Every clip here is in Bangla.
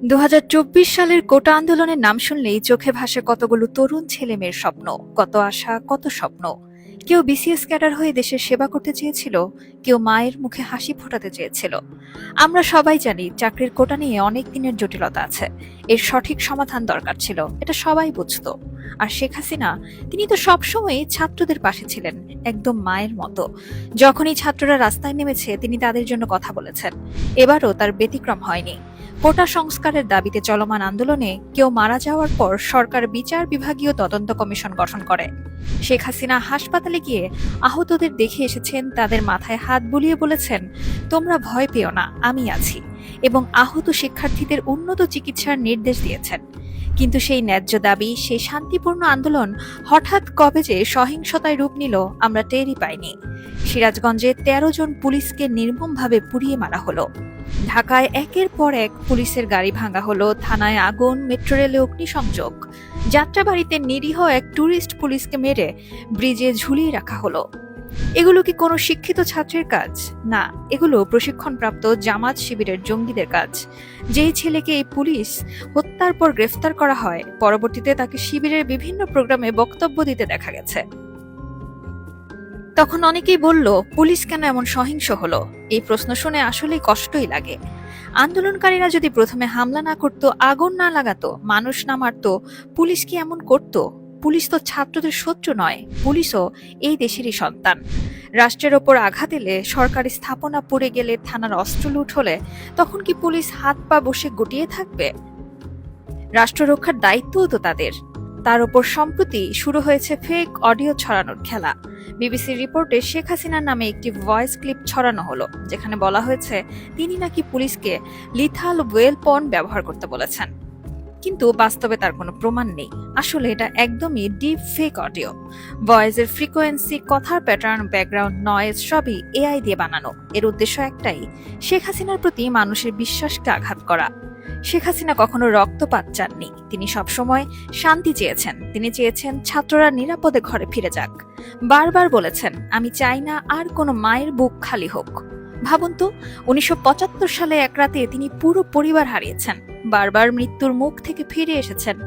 2024 সালের কোটা আন্দোলনের নাম শুনলেই চোখে ভাসে কতগুলো তরুণ ছেলে মেয়ের স্বপ্ন, কত আশা, কত স্বপ্ন। কেউ বিসিএস ক্যাডার হয়ে দেশের সেবা করতে চেয়েছিল, কেউ মায়ের মুখে হাসি ফোটাতে চেয়েছিল। আমরা সবাই জানি চাকরির কোটা নিয়ে অনেক দিনের জটিলতা আছে, এর সঠিক সমাধান দরকার ছিল, এটা সবাই বুঝতো। আর শেখ হাসিনা, তিনি তো সবসময় ছাত্রদের পাশে ছিলেন, একদম মায়ের মতো। যখনই ছাত্ররা রাস্তায় নেমেছে তিনি তাদের জন্য কথা বলেছেন। এবারও তার ব্যতিক্রম হয়নি। কোটা সংস্কারের দাবিতে চলমান আন্দোলনে কেউ মারা যাওয়ার পর সরকার বিচার বিভাগীয় তদন্ত কমিশন গঠন করে। শেখ হাসিনা হাসপাতালে গিয়ে আহতদের দেখে এসেছেন, তাদের মাথায় হাত বুলিয়ে বলেছেন, তোমরা ভয় পেও না, আমি আছি, এবং আহত শিক্ষার্থীদের উন্নত চিকিৎসার নির্দেশ দিয়েছেন। কিন্তু সেই ন্যায্য দাবি, সেই শান্তিপূর্ণ আন্দোলন হঠাৎ কবে যে সহিংসতায় রূপ নিল আমরা টেরই পাইনি। সিরাজগঞ্জে 13 জন পুলিশকে নির্মমভাবে পুড়িয়ে মারা হলো। ঢাকায় একের পর এক পুলিশের গাড়ি ভাঙা হলো, থানায় আগুন, মেট্রো রেলে অগ্নিসংযোগ। যাত্রাবাড়িতে নিরীহ এক ট্যুরিস্ট পুলিশকে মেরে ব্রিজে ঝুলিয়ে রাখা হলো। এগুলো কি কোনো শিক্ষিত ছাত্রের কাজ? না, এগুলো প্রশিক্ষণপ্রাপ্ত জামাত শিবিরের জঙ্গিদের কাজ। যেই ছেলেকে এই পুলিশ হত্যার পর গ্রেফতার করা হয়, পরবর্তীতে তাকে শিবিরের বিভিন্ন প্রোগ্রামে বক্তব্য দিতে দেখা গেছে। তখন অনেকেই বলল, পুলিশ কেন এমন সহিংস হলো? এই প্রশ্ন শুনে আসলেই কষ্টই লাগে। আন্দোলনকারীরা যদি প্রথমে হামলা না করত, আগুন না লাগাতো, মানুষ না মারতো, পুলিশ কি এমন করত? পুলিশ তো ছাত্রদের শত্রু নয়, পুলিশও এই দেশেরই সন্তান। রাষ্ট্রের ওপর আঘাত এলে, সরকারি স্থাপনা পড়ে গেলে, থানার অস্ত্র লুট হলে, তখন কি পুলিশ হাত পা বসে গুটিয়ে থাকবে? রাষ্ট্র রক্ষার দায়িত্বও তো তাদের। তার উপর সম্প্রতি শুরু হয়েছে ফেক অডিও ছড়ানোর খেলা। বিবিসির রিপোর্টে শেখ হাসিনার নামে একটি ভয়েস ক্লিপ ছড়ানো হলো, যেখানে বলা হয়েছে তিনি নাকি পুলিশকে লিথাল ওয়েপন ব্যবহার করতে বলেছেন। কিন্তু বাস্তবে তার কোনো প্রমাণ নেই। আসলে এটা একদমই ডিপ ফেক অডিও। ভয়েসের ফ্রিকোয়েন্সি, কথার প্যাটার্ন, ব্যাকগ্রাউন্ড নয়েজ সবই এআই দিয়ে বানানো। এর উদ্দেশ্য একটাই, শেখ হাসিনার প্রতি মানুষের বিশ্বাসকে আঘাত করা। শেখ হাসিনা কখনো রক্তপাত চাননি, তিনি সবসময় শান্তি চেয়েছেন। তিনি চেয়েছেন ছাত্ররা নিরাপদে ঘরে ফিরে যাক। বারবার বলেছেন, আমি চাই না আর কোনো মায়ের বুক খালি হোক। ভাবুন তো, 1975 সালে এক রাতে তিনি পুরো পরিবার হারিয়েছেন, বারবার মৃত্যুর মুখ থেকে ফিরে এসেছেন।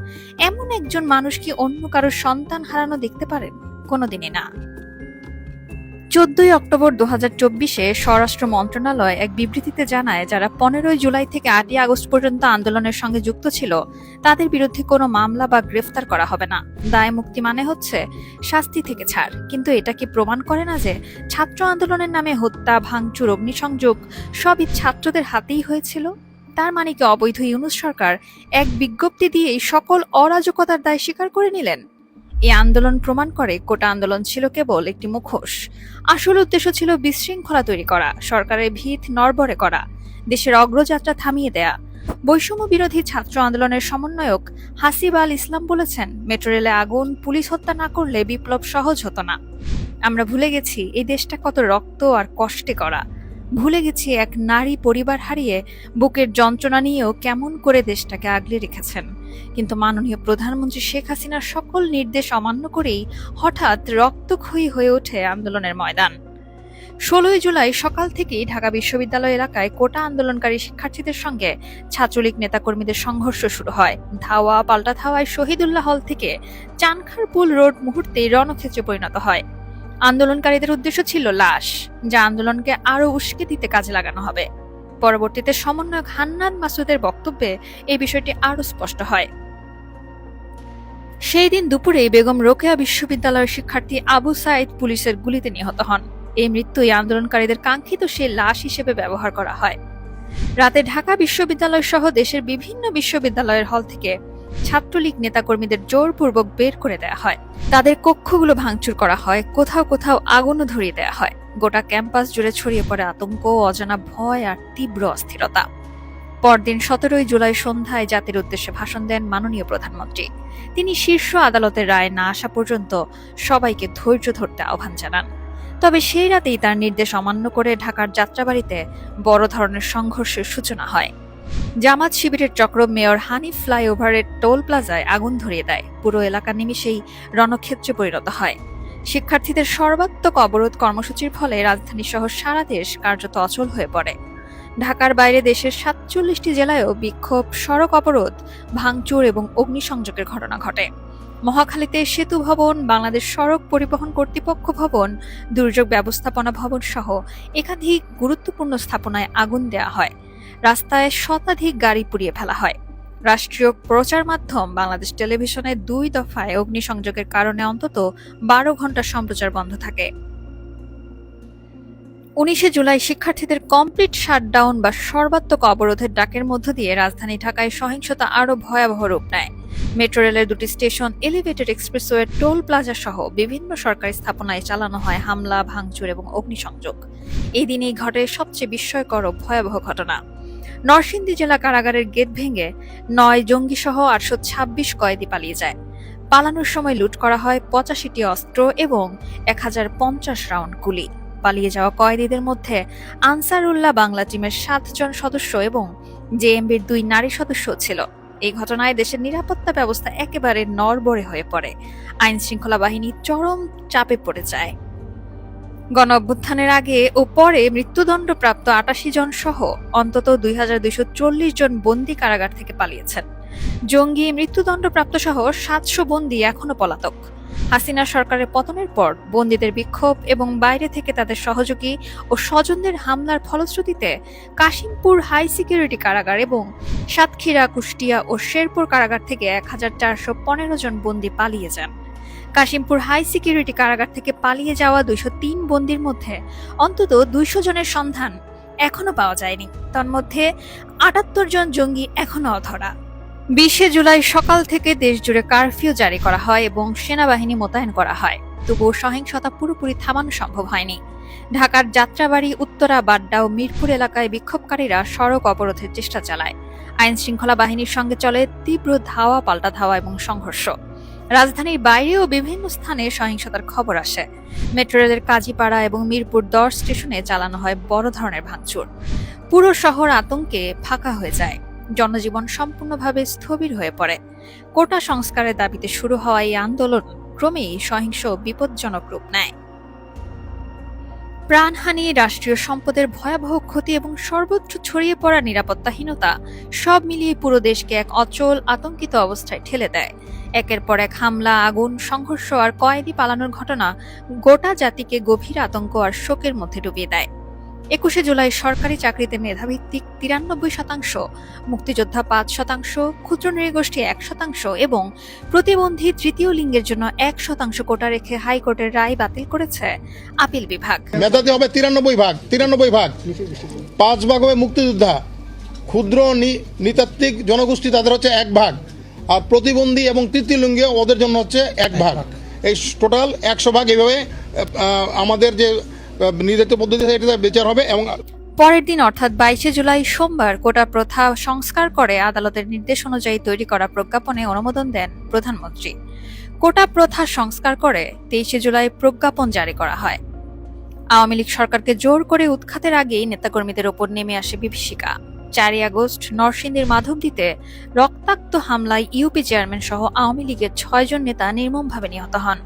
এমন একজন মানুষ কি অন্য কারো সন্তান হারানো দেখতে পারেন? কোনোদিনই না। 14 অক্টোবর 2024-এ স্বরাষ্ট্র মন্ত্রণালয় এক বিবৃতিতে জানায়, যারা 15 জুলাই থেকে 8 আগস্ট পর্যন্ত আন্দোলনের সঙ্গে যুক্ত ছিল তাদের বিরুদ্ধে কোনো মামলা বা গ্রেফতার করা হবে না। দায় মুক্তি মানে হচ্ছে শাস্তি থেকে ছাড়। কিন্তু এটা কি প্রমাণ করে না যে ছাত্র আন্দোলনের নামে হত্যা, ভাঙচুর, অগ্নিসংযোগ সবই ছাত্রদের হাতেই হয়েছিল? তার মানে কি অবৈধ ইউনূস সরকার এক বিজ্ঞপ্তি দিয়েই সকল অরাজকতার দায় স্বীকার করে নিলেন? এই আন্দোলন প্রমাণ করে কোটা আন্দোলন ছিল কেবল একটি মুখোশ। আসল উদ্দেশ্য ছিল বিশৃঙ্খলা তৈরি করা, সরকারের ভিত নড়বড়ে করা, দেশের অগ্রযাত্রা থামিয়ে দেয়া। বৈষম্য বিরোধী ছাত্র আন্দোলনের সমন্বয়ক হাসিব আল ইসলাম বলেছেন, মেট্রো রেলে আগুন, পুলিশ হত্যা না করলে বিপ্লব সহজ হতো না। আমরা ভুলে গেছি এই দেশটা কত রক্ত আর কষ্টে করা। ভুলে গেছি এক নারী পরিবার হারিয়ে বুকের যন্ত্রণা নিয়েও কেমন করে দেশটাকে আগলে রেখেছেন। কিন্তু মাননীয় প্রধানমন্ত্রী শেখ হাসিনার সকল নির্দেশ অমান্য করেই হঠাৎ রক্তক্ষয়ী হয়ে ওঠে আন্দোলনের ময়দান। 16 জুলাই সকাল থেকেই ঢাকা বিশ্ববিদ্যালয় এলাকায় কোটা আন্দোলনকারী শিক্ষার্থীদের সঙ্গে ছাত্রলীগ নেতাকর্মীদের সংঘর্ষ শুরু হয়। ধাওয়া পাল্টা ধাওয়ায় শহীদুল্লাহ হল থেকে চানখারপুল রোড মুহূর্তেই রণক্ষেত্রে পরিণত হয়। আন্দোলনকারীদের উদ্দেশ্য ছিল লাশ, যা আন্দোলনকে আরো উস্কে দিতে কাজে লাগানো হবে। পরবর্তীতে সমন্বয়ক হান্নান মাসুদের বক্তব্যে এই বিষয়টি আরো স্পষ্ট হয়। সেই দিন দুপুরে বেগম রোকেয়া বিশ্ববিদ্যালয়ের শিক্ষার্থী আবু সাইদ পুলিশের গুলিতে নিহত হন। এই মৃত্যুই আন্দোলনকারীদের কাঙ্ক্ষিত সেই লাশ হিসেবে ব্যবহার করা হয়। রাতে ঢাকা বিশ্ববিদ্যালয় সহ দেশের বিভিন্ন বিশ্ববিদ্যালয়ের হল থেকে ছাত্রলীগ নেতাকর্মীদের জোরপূর্বক বের করে দেয়া হয়। তাদের কক্ষগুলো ভাঙচুর করা হয়, কোথাও কোথাও আগুনও ধরিয়ে দেয়া হয়। গোটা ক্যাম্পাস জুড়ে ছড়িয়ে পড়ে আতঙ্ক, অজানা ভয় আর তীব্র অস্থিরতা। পরদিন 17 জুলাই সন্ধ্যায় জাতির উদ্দেশ্যে ভাষণ দেন মাননীয় প্রধানমন্ত্রী। তিনি শীর্ষ আদালতের রায় না আসা পর্যন্ত সবাইকে ধৈর্য ধরতে আহ্বান জানান। তবে সেই রাতেই তার নির্দেশ অমান্য করে ঢাকার যাত্রাবাড়িতে বড় ধরনের সংঘর্ষের সূচনা হয়। জামাত শিবিরের চক্র মেয়র হানিফ ফ্লাইওভারের টোল প্লাজায় আগুন ধরিয়ে দেয়। পুরো এলাকা নিমিষেই রণক্ষেত্রে পরিণত হয়। শিক্ষার্থীদের সর্বাত্মক অবরোধ কর্মসূচির ফলে রাজধানী সহ সারা দেশ কার্যত অচল হয়ে পড়ে। ঢাকার বাইরে দেশের ৪৭টি জেলায়ও বিক্ষোভ, সড়ক অবরোধ, ভাঙচুর এবং অগ্নিসংযোগের ঘটনা ঘটে। মহাখালীতে সেতু ভবন, বাংলাদেশ সড়ক পরিবহন কর্তৃপক্ষ ভবন, দুর্যোগ ব্যবস্থাপনা ভবন সহ একাধিক গুরুত্বপূর্ণ স্থাপনায় আগুন দেওয়া হয়। রাস্তায় শতাধিক গাড়ি পুড়িয়ে ফেলা হয়। রাষ্ট্রীয় প্রচার মাধ্যম বাংলাদেশ টেলিভিশনে ২ দফায় অগ্নিসংযোগের কারণে অন্তত ১২ ঘণ্টা সম্প্রচার বন্ধ থাকে। ১৯শে জুলাই শিক্ষার্থীদের কমপ্লিট শাটডাউন বা সর্বাত্মক অবরোধের ডাকের মধ্য দিয়ে রাজধানী ঢাকায় সহিংসতা আরও ভয়াবহ রূপ নেয়। মেট্রো রেলের ২টি station, elevated expressway, toll plaza সহ বিভিন্ন সরকারি স্থাপনায় চালানো হয় হামলা, ভাঙচুর এবং অগ্নিসংযোগ। এই দিনেই ঘটে সবচেয়ে বিস্ময়কর ও ভয়াবহ ঘটনা। নরসিংদী জেলা কারাগারের গেট ভেঙে ৯ জঙ্গিসহ ৮২৬ কয়েদি পালিয়ে যায়। পালানোর সময় লুট করা হয় ৮৫টি অস্ত্র এবং ১০৫০ রাউন্ড গুলি। পালিয়ে যাওয়া কয়েদিদের মধ্যে আনসারুল্লাহ বাংলা টিমের ৭ জন সদস্য এবং জেএমবির ২ নারী সদস্য ছিল। এই ঘটনায় দেশের নিরাপত্তা ব্যবস্থা একেবারে নড়বড়ে হয়ে পড়ে। আইন শৃঙ্খলা বাহিনী চরম চাপে পড়ে যায়। গণঅভ্যুত্থানের আগে ও পরে মৃত্যুদণ্ডপ্রাপ্ত ৮৮ জন সহ অন্তত ২২৪০ জন বন্দী কারাগার থেকে পালিয়েছেন। জঙ্গি, মৃত্যুদণ্ডপ্রাপ্ত সহ ৭০০ বন্দী এখনো পলাতক। হাসিনা সরকারের পতনের পর বন্দীদের বিক্ষোভ এবং বাইরে থেকে তাদের সহযোগী ও স্বজনদের হামলার ফলশ্রুতিতে কাশিমপুর হাই সিকিউরিটি কারাগার এবং সাতক্ষীরা, কুষ্টিয়া ও শেরপুর কারাগার থেকে ১৪১৫ জন বন্দী পালিয়ে যান। কাশিমপুর হাই সিকিউরিটি কারাগার থেকে পালিয়ে যাওয়া ২০৩ বন্দীর মধ্যে অন্তত ২০০ জনের সন্ধান এখনো পাওয়া যায়নি। তন্মধ্যে ৭৮ জন জঙ্গি এখনো অধরা। ২০শে জুলাই সকাল থেকে দেশজুড়ে কারফিউ জারি করা হয় এবং সেনাবাহিনী মোতায়েন করা হয়। তবুও সহিংসতা পুরোপুরি থামানো সম্ভব হয়নি। ঢাকার যাত্রাবাড়ি, উত্তরা, বাড্ডা ও মিরপুর এলাকায় বিক্ষোভকারীরা সড়ক অবরোধের চেষ্টা চালায়। আইন শৃঙ্খলা বাহিনীর সঙ্গে চলে তীব্র ধাওয়া, পাল্টা ধাওয়া এবং সংঘর্ষ। রাজধানীর বাইরেও বিভিন্ন স্থানে সহিংসতার খবর আসে। মেট্রো রেলের কাজীপাড়া এবং মিরপুর ১০ স্টেশনে চালানো হয় বড় ধরনের ভাঙচুর। পুরো শহর আতঙ্কে ফাঁকা হয়ে যায়। জনজীবন সম্পূর্ণভাবে স্থবির হয়ে পড়ে। কোটা সংস্কারের দাবিতে শুরু হওয়া এই আন্দোলন ক্রমেই সহিংস বিপজ্জনক রূপ নেয়। প্রাণহানি, রাষ্ট্রীয় সম্পদের ভয়াবহ ক্ষতি এবং সর্বত্র ছড়িয়ে পড়া নিরাপত্তাহীনতা সব মিলিয়ে পুরো দেশকে এক অচল, আতঙ্কিত অবস্থায় ঠেলে দেয়। একের পর এক হামলা, আগুন, সংঘর্ষ আর কয়েদি পালানোর ঘটনা গোটা জাতিকে গভীর আতঙ্ক আর শোকের মধ্যে ডুবিয়ে দেয়। ২১শে জুলাই সরকারি চাকরিতে মেধাভিত্তিক ৯৩%, মুক্তিযোদ্ধা ৫%, ক্ষুদ্র নৃগোষ্ঠী ১% এবং প্রতিবন্ধী তৃতীয় লিঙ্গের জন্য ১% কোটা রেখে হাইকোর্টের রায় বাতিল করেছে আপিল বিভাগ। মেধাতে হবে ৯৩ ভাগ, ৫ ভাগ হবে মুক্তিযোদ্ধা, ক্ষুদ্র নৃতাত্ত্বিক জনগোষ্ঠী তাদের হচ্ছে ১ ভাগ, আর প্রতিবন্ধী এবং তৃতীয় লিঙ্গীয় ওদের জন্য হচ্ছে ১ ভাগ। এই টোটাল ১০০ ভাগ। এইভাবে আমাদের যে নির্ধারিত পদ্ধতিতে এটা বিচার হবে। এবং পরের দিন অর্থাৎ ২২শে জুলাই সোমবার কোটা প্রথা সংস্কার করে আদালতের নির্দেশ অনুযায়ী তৈরি করা প্রজ্ঞাপনে অনুমোদন দেন প্রধানমন্ত্রী। কোটা প্রথা সংস্কার করে ২৩শে জুলাই প্রজ্ঞাপন জারি করা হয়। আওয়ামী লীগ সরকারকে জোর করে উৎখাতের আগেই নেতাকর্মীদের ওপর নেমে আসে বিভীষিকা। ৪ই আগস্ট নরসিংদীর মাধবদীতে রক্তাক্ত হামলায় ইউপি চেয়ারম্যান সহ আওয়ামী লীগের ৬ জন নেতা নির্মমভাবে নিহত হন।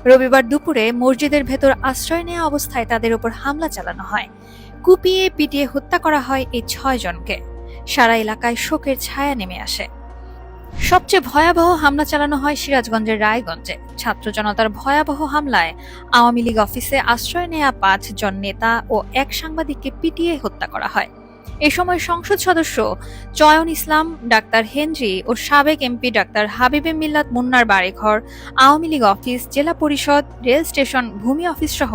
রবিবার দুপুরে মসজিদের ভেতর আশ্রয় নেওয়া অবস্থায় তাদের উপর হামলা চালানো হয়। কুপিয়ে পিটিয়ে হত্যা করা হয় এই ৬ জনকে। সারা এলাকায় শোকের ছায়া নেমে আসে। সবচেয়ে ভয়াবহ হামলা চালানো হয় সিরাজগঞ্জের রায়গঞ্জে। ছাত্র জনতার ভয়াবহ হামলায় আওয়ামী লীগ অফিসে আশ্রয় নেওয়া ৫ জন নেতা ও এক সাংবাদিককে পিটিয়ে হত্যা করা হয়। এ সময় সংসদ সদস্য চয়ন ইসলাম, ডাক্তার হেনরি ও সাবেক এমপি ডাক্তার হাবিবে মিল্লাত মুন্নার বাড়িঘর, আওয়ামী লীগ অফিস, জেলা পরিষদ, রেল স্টেশন, ভূমি অফিস সহ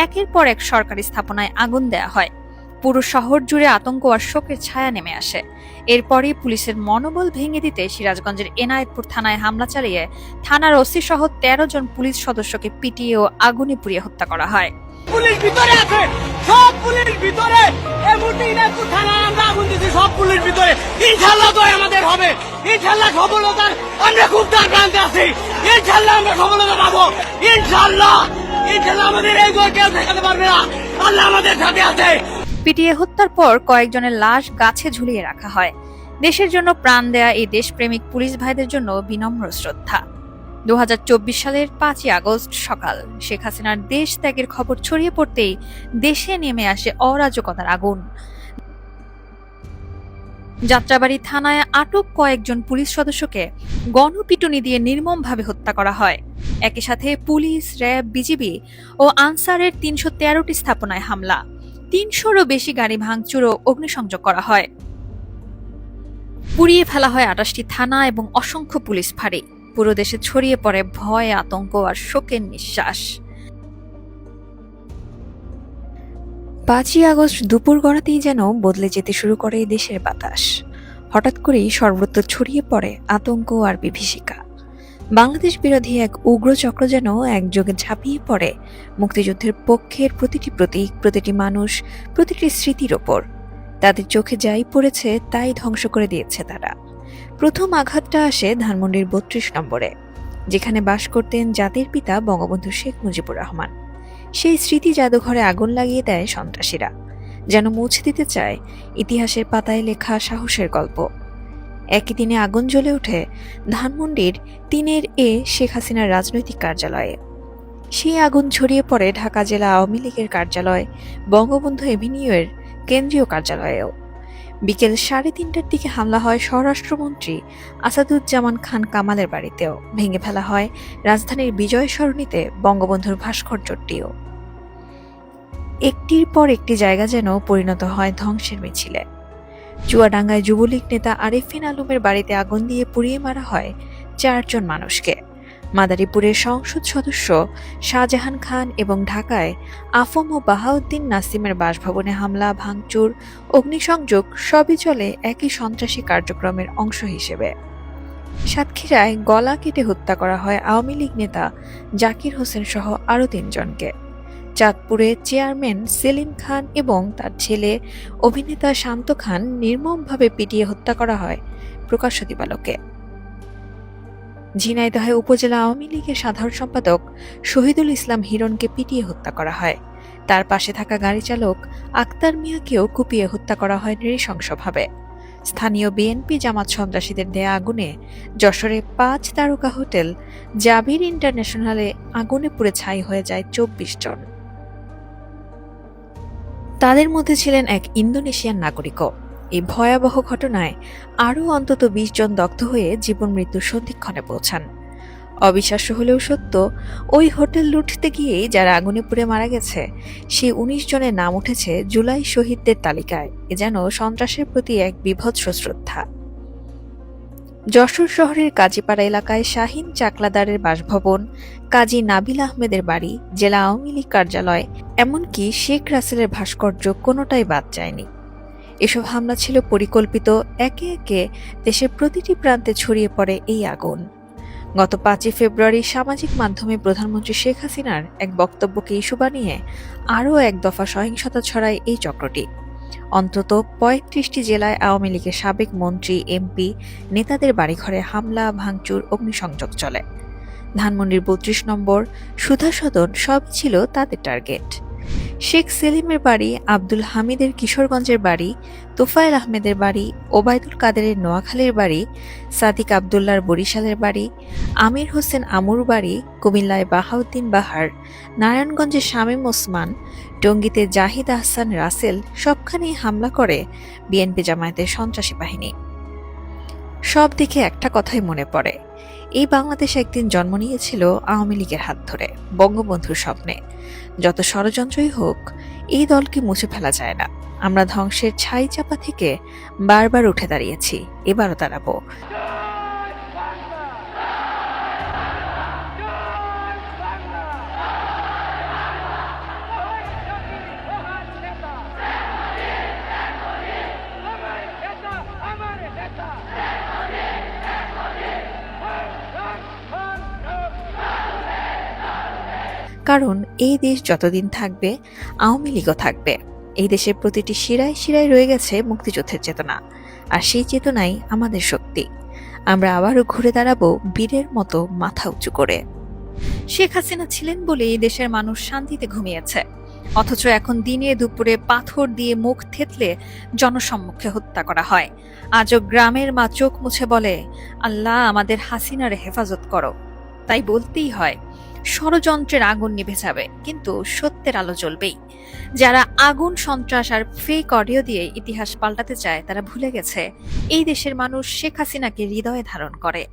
একের পর এক সরকারি স্থাপনায় আগুন দেয়া হয়। পুরো শহর জুড়ে আতঙ্ক আর শোকের ছায়া নেমে আসে। এরপরই পুলিশের মনোবল ভেঙে দিতে সিরাজগঞ্জের এনায়েতপুর থানায় হামলা চালিয়ে থানার ওসি সহ ১৩ জন পুলিশ সদস্যকে পিটিয়ে ও আগুনে পুড়িয়ে হত্যা করা হয়। পুলিশ ভিতরে আছে, সব পুলিশ ভিতরে। এই মুহূর্তে ইনায়তপুর থানায় আমরা আগুন দিচ্ছি, সব পুলিশ ভিতরে। ইনশাআল্লাহ তো আমাদের হবে, ইনশাআল্লাহ সফলতার আমরা খুব তার প্রান্তে আছি। ইনশাআল্লাহ আমরা সফলতা পাবো, ইনশাআল্লাহ। ইনশাআল্লাহ আমাদের এই গোল কেউ ঠেকাতে পারবে না, আল্লাহ আমাদের সাথে আছে। পিটিয়ে হত্যার পর কয়েকজনের লাশ গাছে ঝুলিয়ে রাখা হয়। দেশের জন্য প্রাণ দেয়া এই দেশপ্রেমিক পুলিশ ভাইদের জন্য বিনম্র শ্রদ্ধা। ২০২৪ সালের ৫ই আগস্ট সকাল শেখ হাসিনার দেশ ত্যাগের খবর ছড়িয়ে পড়তেই দেশে নেমে আসে অরাজকতার আগুন। যাত্রাবাড়ি থানায় আটক কয়েকজন পুলিশ সদস্যকে গণপিটুনি দিয়ে নির্মমভাবে হত্যা করা হয়। একই সাথে পুলিশ, র্যাব, বিজিবি ও আনসারের ৩১৩টি স্থাপনায় হামলা, ৩০০রও বেশি গাড়ি ভাঙচুর ও অগ্নিসংযোগ করা হয়। পুড়িয়ে ফেলা হয় ২৮টি থানা এবং অসংখ্য পুলিশ ফাঁড়ি। পুরো দেশে ছড়িয়ে পড়ে ভয়, আতঙ্ক আর শোকের নিঃশ্বাস। ৫ই আগস্ট দুপুর গড়াতেই যেন বদলে যেতে শুরু করে এই দেশের বাতাস। হঠাৎ করেই সর্বত্র ছড়িয়ে পড়ে আতঙ্ক আর বিভীষিকা। বাংলাদেশ বিরোধী এক উগ্র চক্র যেন একযোগে ঝাঁপিয়ে পড়ে মুক্তিযুদ্ধের পক্ষের প্রতিটি প্রতীক, প্রতিটি মানুষ, প্রতিটি স্মৃতির ওপর। তাদের চোখে যাই পড়েছে তাই ধ্বংস করে দিয়েছে তারা। প্রথম আঘাতটা আসে ধানমন্ডির ৩২ নম্বরে, যেখানে বাস করতেন জাতির পিতা বঙ্গবন্ধু শেখ মুজিবুর রহমান। সেই স্মৃতি জাদুঘরে আগুন লাগিয়ে দেয় সন্ত্রাসীরা, যেন মুছে দিতে চায় ইতিহাসের পাতায় লেখা সাহসের গল্প। একই দিনে আগুন জ্বলে ওঠে ধানমন্ডির ৩ শেখ হাসিনার রাজনৈতিক কার্যালয়ে। সেই আগুন ছড়িয়ে পড়ে ঢাকা জেলা আওয়ামী লীগের কার্যালয়, বঙ্গবন্ধু এভিনিউয়ের কেন্দ্রীয় কার্যালয়েও। বিকেল ৩:৩০টার দিকে হামলা হয় স্বরাষ্ট্রমন্ত্রী আসাদুজ্জামান খান কামালের বাড়িতেও। ভেঙে ফেলা হয় রাজধানীর বিজয় সরণিতে বঙ্গবন্ধুর ভাস্কর্যটিও। একটির পর একটি জায়গা যেন পরিণত হয় ধ্বংসের মিছিলে। চুয়াডাঙ্গায় যুবলীগ নেতা আরেফিন আলমের বাড়িতে আগুন দিয়ে পুড়িয়ে মারা হয় ৪ জন মানুষকে। মাদারীপুরের সংসদ সদস্য শাহজাহান খান এবং ঢাকায় আফম ও বাহাউদ্দিন নাসিমের বাসভবনে হামলা, ভাঙচুর, অগ্নিসংযোগ সবই চলে একই সন্ত্রাসী কার্যক্রমের অংশ হিসেবে। সাতক্ষীরায় গলা কেটে হত্যা করা হয় আওয়ামী লীগ নেতা জাকির হোসেন সহ আরও ৩ জনকে। চাঁদপুরে চেয়ারম্যান সেলিম খান এবং তার ছেলে অভিনেতা শান্ত খান নির্মমভাবে পিটিয়ে হত্যা করা হয় প্রকাশ্য দিবালোকে। ঝিনাইদহে উপজেলা আওয়ামী লীগের সাধারণ সম্পাদক শহীদুল ইসলাম হিরণকে পিটিয়ে হত্যা করা হয়। তার পাশে থাকা গাড়ি চালক আক্তার মিয়াকেও কুপিয়ে হত্যা করা হয় নৃশংসভাবে। স্থানীয় বিএনপি জামাত সন্ত্রাসীদের দেয়া আগুনে যশোরে ৫ তারকা হোটেল জাবির ইন্টারন্যাশনালে আগুনে পুড়ে ছাই হয়ে যায় ২৪ জন। তাদের মধ্যে ছিলেন এক ইন্দোনেশিয়ান নাগরিকও। এই ভয়াবহ ঘটনায় আরও অন্তত ২০ জন দগ্ধ হয়ে জীবন মৃত্যুর সন্ধিক্ষণে পৌঁছান। অবিশ্বাস্য হলেও সত্য, ওই হোটেল লুটতে গিয়েই যারা আগুনে পুড়ে মারা গেছে সেই ১৯ জনের নাম উঠেছে জুলাই শহীদদের তালিকায়। এ যেন সন্ত্রাসের প্রতি এক বিভৎস শ্রদ্ধা। যশোর শহরের কাজীপাড়া এলাকায় শাহিন চাকলাদারের বাসভবন, কাজী নাবিল আহমেদের বাড়ি, জেলা আওয়ামী লীগ কার্যালয়, এমনকি শেখ রাসেলের ভাস্কর্য কোনোটাই বাদ যায়নি। এসব হামলা ছিল পরিকল্পিত। একে একে দেশের প্রতিটি প্রান্তে ছড়িয়ে পড়ে এই আগুন। গত ৫ই ফেব্রুয়ারি সামাজিক মাধ্যমে প্রধানমন্ত্রী শেখ হাসিনার এক বক্তব্যকে ইস্যু বানিয়ে আরও এক দফা সহিংসতা ছড়ায় এই চক্রটি। অন্তত ৩৫টি জেলায় আওয়ামী লীগের সাবেক মন্ত্রী, এমপি, নেতাদের বাড়িঘরে হামলা, ভাঙচুর, অগ্নিসংযোগ চলে। ধানমন্ডির ৩২ নম্বর, সুধা সদন সবই ছিল তাদের টার্গেট। শেখ সেলিমের বাড়ি, আব্দুল হামিদের কিশোরগঞ্জের বাড়ি, তোফায়েল আহমেদের বাড়ি, ওবায়দুল কাদেরের নোয়াখালীর বাড়ি, সাদিক আবদুল্লার বরিশালের বাড়ি, আমির হোসেন আমুর বাড়ি, কুমিল্লায় বাহাউদ্দিন বাহার, নারায়ণগঞ্জে শামীম ওসমান, টঙ্গীতে জাহিদ আহসান রাসেল, সবখানেই হামলা করে বিএনপি জামায়াতের সন্ত্রাসী বাহিনী। সব দিকে একটা কথাই মনে পড়ে, এই বাংলাদেশ একদিন জন্ম নিয়েছিল আওয়ামী লীগের হাত ধরে, বঙ্গবন্ধুর স্বপ্নে। যত ষড়যন্ত্রই হোক, এই দলকে মুছে ফেলা যায় না। আমরা ধ্বংসের ছাই চাপা থেকে বারবার উঠে দাঁড়িয়েছি, এবারও দাঁড়াবো। কারণ এই দেশ যতদিন থাকবে, আওয়ামী লীগও থাকবে। এই দেশের প্রতিটি শিরায় শিরায় রয়ে গেছে মুক্তিযুদ্ধের চেতনা, আর সেই চেতনাই আমাদের শক্তি। আমরা আবারও ঘুরে দাঁড়াবো বীরের মতো মাথা উঁচু করে। শেখ হাসিনা ছিলেন বলে এই দেশের মানুষ শান্তিতে ঘুমিয়েছে, অথচ এখন দিনে দুপুরে পাথর দিয়ে মুখ থেতলে জনসম্মুখে হত্যা করা হয়। আজও গ্রামের মা চোখ মুছে বলে, আল্লাহ আমাদের হাসিনারে হেফাজত করো। তাই বলতেই হয়, ষড়যন্ত্রের আগুন নিভে যাবে, কিন্তু সত্যের আলো জ্বলবেই। যারা আগুন, সন্ত্রাস আর ফেক অডিও দিয়ে ইতিহাস পাল্টাতে চায় তারা ভুলে গেছে এই দেশের মানুষ শেখ হাসিনাকে হৃদয়ে ধারণ করে।